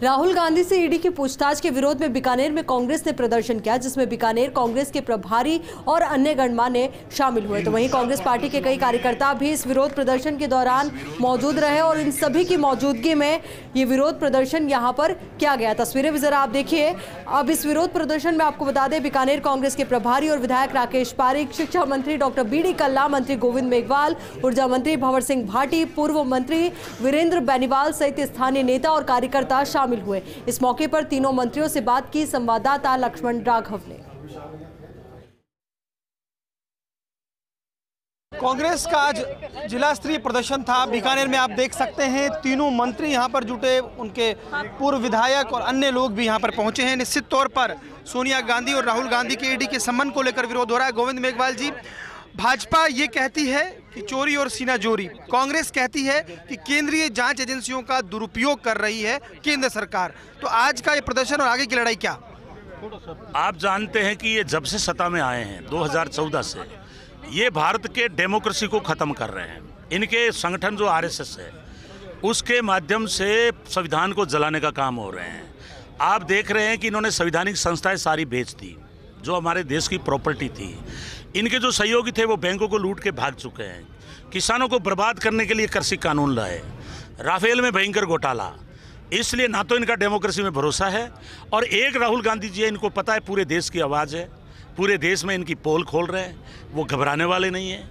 राहुल गांधी से ईडी की पूछताछ के विरोध में बीकानेर में कांग्रेस ने प्रदर्शन किया, जिसमें बीकानेर कांग्रेस के प्रभारी और अन्य गणमान्य शामिल हुए। तो वहीं कांग्रेस पार्टी के कई कार्यकर्ता भी इस विरोध प्रदर्शन के दौरान मौजूद रहे और इन सभी की मौजूदगी में ये विरोध प्रदर्शन यहाँ पर किया गया। तस्वीरें भी जरा आप देखिए। अब इस विरोध प्रदर्शन में आपको बता दें, बीकानेर कांग्रेस के प्रभारी और विधायक राकेश पारीक, शिक्षा मंत्री डॉक्टर बी.डी. कल्ला, मंत्री गोविंद मेघवाल, ऊर्जा मंत्री भंवर सिंह भाटी, पूर्व मंत्री वीरेंद्र बेनीवाल सहित स्थानीय नेता और कार्यकर्ता शामिल हुए। इस मौके पर तीनों मंत्रियों से बात की संवाददाता लक्ष्मण राघव ने। कांग्रेस का आज जिला स्तरीय प्रदर्शन था बीकानेर में। आप देख सकते हैं तीनों मंत्री यहां पर जुटे, उनके पूर्व विधायक और अन्य लोग भी यहां पर पहुंचे हैं। निश्चित तौर पर सोनिया गांधी और राहुल गांधी के ईडी के संबंध को लेकर विरोध हो रहा है। गोविंद मेघवाल जी, भाजपा ये कहती है कि चोरी और सीना जोरी, कांग्रेस कहती है कि केंद्रीय जांच एजेंसियों का दुरुपयोग कर रही है केंद्र सरकार। तो आज का ये प्रदर्शन और आगे की लड़ाई क्या? आप जानते हैं कि ये जब से सत्ता में आए हैं 2014 से, ये भारत के डेमोक्रेसी को खत्म कर रहे हैं। इनके संगठन जो आरएसएस है उसके माध्यम से संविधान को जलाने का काम हो रहे हैं। आप देख रहे हैं कि इन्होंने संवैधानिक संस्थाएं सारी बेच दी, जो हमारे देश की प्रॉपर्टी थी। इनके जो सहयोगी थे वो बैंकों को लूट के भाग चुके हैं। किसानों को बर्बाद करने के लिए कृषि कानून लाए, राफेल में भयंकर घोटाला। इसलिए ना तो इनका डेमोक्रेसी में भरोसा है, और एक राहुल गांधी जी है, इनको पता है पूरे देश की आवाज़ है, पूरे देश में इनकी पोल खोल रहे हैं। वो घबराने वाले नहीं हैं,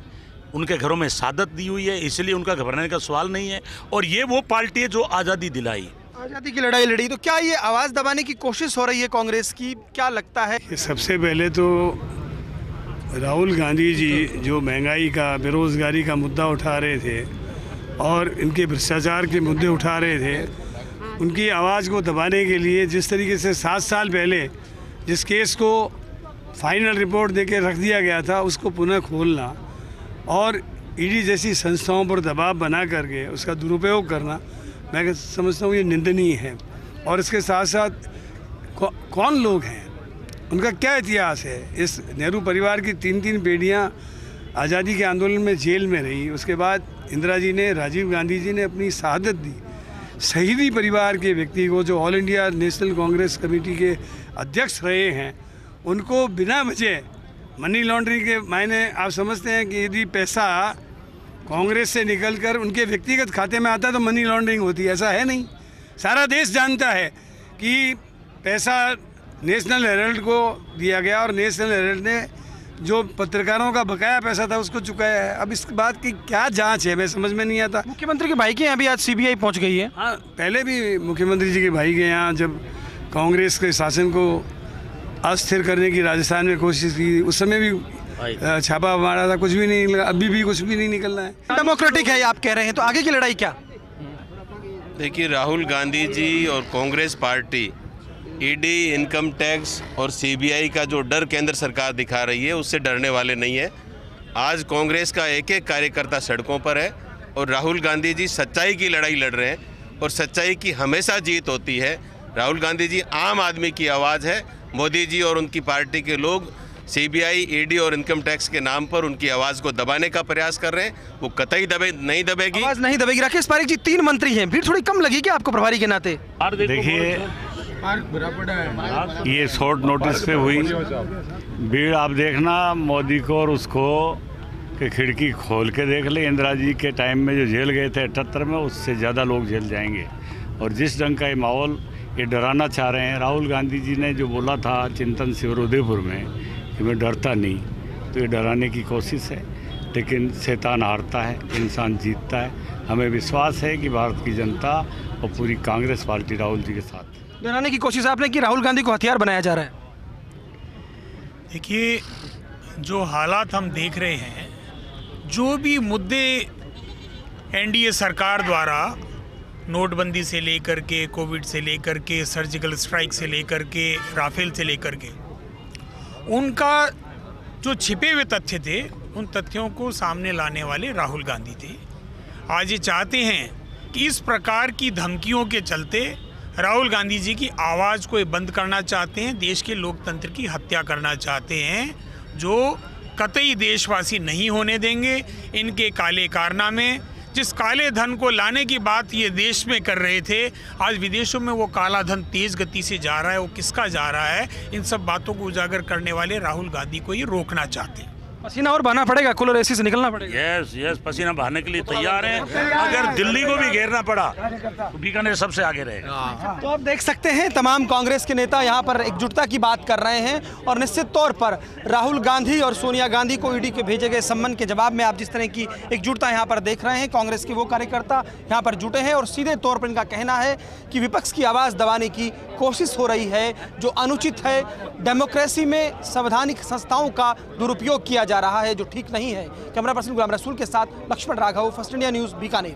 उनके घरों में शहादत दी हुई है, इसलिए उनका घबराने का सवाल नहीं है। और ये वो पार्टी है जो आज़ादी दिलाई, आज़ादी की लड़ाई लड़ी। तो क्या ये आवाज़ दबाने की कोशिश हो रही है कांग्रेस की? क्या लगता है? सबसे पहले तो राहुल गांधी जी जो महंगाई का, बेरोज़गारी का मुद्दा उठा रहे थे और इनके भ्रष्टाचार के मुद्दे उठा रहे थे, उनकी आवाज़ को दबाने के लिए जिस तरीके से 7 साल पहले जिस केस को फाइनल रिपोर्ट देके रख दिया गया था उसको पुनः खोलना और ईडी जैसी संस्थाओं पर दबाव बना करके उसका दुरुपयोग करना, मैं समझता हूँ ये निंदनीय है। और इसके साथ साथ कौन लोग हैं, उनका क्या इतिहास है? इस नेहरू परिवार की 3 बेटियाँ आज़ादी के आंदोलन में जेल में रही, उसके बाद इंदिरा जी ने, राजीव गांधी जी ने अपनी शहादत दी। शहीदी परिवार के व्यक्ति को, जो all India national Congress committee के अध्यक्ष रहे हैं, उनको बिना वजह मनी लॉन्ड्रिंग के मायने आप समझते हैं कि यदि पैसा कांग्रेस से निकलकर उनके व्यक्तिगत खाते में आता तो मनी लॉन्ड्रिंग होती? ऐसा है नहीं। सारा देश जानता है कि पैसा नेशनल हेराल्ड को दिया गया और नेशनल हेराल्ड ने जो पत्रकारों का बकाया पैसा था उसको चुकाया है। अब इस बात की क्या जांच है, मैं समझ में नहीं आता। मुख्यमंत्री के भाई के यहाँ भी आज सीबीआई पहुँच गई है। हाँ, पहले भी मुख्यमंत्री जी के भाई के यहाँ जब कांग्रेस के शासन को अस्थिर करने की राजस्थान में कोशिश की, उस समय भी छापा मारा था, कुछ भी नहीं निकला। अभी भी कुछ भी नहीं निकलना है। डेमोक्रेटिक है आप कह रहे हैं, तो आगे की लड़ाई क्या? देखिए, राहुल गांधी जी और Congress party ED, income tax और सीबीआई का जो डर केंद्र सरकार दिखा रही है उससे डरने वाले नहीं है। आज कांग्रेस का एक एक कार्यकर्ता सड़कों पर है और राहुल गांधी जी सच्चाई की लड़ाई लड़ रहे हैं और सच्चाई की हमेशा जीत होती है। राहुल गांधी जी आम आदमी की आवाज़ है। मोदी जी और उनकी पार्टी के लोग सीबीआई, ईडी और इनकम टैक्स के नाम पर उनकी आवाज़ को दबाने का प्रयास कर रहे हैं। वो कतई नहीं दबेगी, आवाज़ नहीं दबेगी। राकेश पारीक जी, 3 मंत्री हैं, भीड़ थोड़ी कम लगी क्या आपको प्रभारी के नाते? देखिए, ये शॉर्ट नोटिस पे हुई भीड़। आप देखना मोदी को और उसको कि खिड़की खोल के देख ले। इंदिरा जी के टाइम में जो जेल गए थे 78 में, उससे ज़्यादा लोग जेल जाएंगे। और जिस ढंग का ये माहौल ये डराना चाह रहे हैं, राहुल गांधी जी ने जो बोला था चिंतन शिविर उदयपुर में कि मैं डरता नहीं, तो ये डराने की कोशिश है। लेकिन शैतान हारता है, इंसान जीतता है। हमें विश्वास है कि भारत की जनता और पूरी कांग्रेस पार्टी राहुल जी के साथ। डराने की कोशिश आपने की, राहुल गांधी को हथियार बनाया जा रहा है। देखिए, जो हालात हम देख रहे हैं, जो भी मुद्दे एनडीए सरकार द्वारा नोटबंदी से लेकर के, कोविड से लेकर के, सर्जिकल स्ट्राइक से लेकर के, राफेल से लेकर के, उनका जो छिपे हुए तथ्य थे, उन तथ्यों को सामने लाने वाले राहुल गांधी थे। आज ये चाहते हैं कि इस प्रकार की धमकियों के चलते राहुल गांधी जी की आवाज़ को बंद करना चाहते हैं, देश के लोकतंत्र की हत्या करना चाहते हैं, जो कतई देशवासी नहीं होने देंगे। इनके काले कारनामे, जिस काले धन को लाने की बात ये देश में कर रहे थे, आज विदेशों में वो काला धन तेज गति से जा रहा है। वो किसका जा रहा है, इन सब बातों को उजागर करने वाले राहुल गांधी को ये रोकना चाहते हैं। पसीना और बहाना पड़ेगा, कूलर एसी से निकलना पड़ेगा। यस, पसीना बहाने के लिए तैयार हैं। अगर दिल्ली को भी घेरना पड़ा तो बीकानेर सबसे आगे रहेगा। तो आप देख सकते हैं तमाम कांग्रेस के नेता यहाँ पर एकजुटता की बात कर रहे हैं और निश्चित तौर पर राहुल गांधी और सोनिया गांधी को ईडी के भेजे गए सम्मन के जवाब में आप जिस तरह की एकजुटता यहाँ पर देख रहे हैं, कांग्रेस के वो कार्यकर्ता यहाँ पर जुटे हैं और सीधे तौर पर इनका कहना है कि विपक्ष की आवाज़ दबाने की कोशिश हो रही है, जो अनुचित है। डेमोक्रेसी में संवैधानिक संस्थाओं का दुरुपयोग किया जा रहा है, जो ठीक नहीं है। कैमरा पर्सन गुलाम रसूल के साथ Lakshman Raghav, first India news, Bikaner.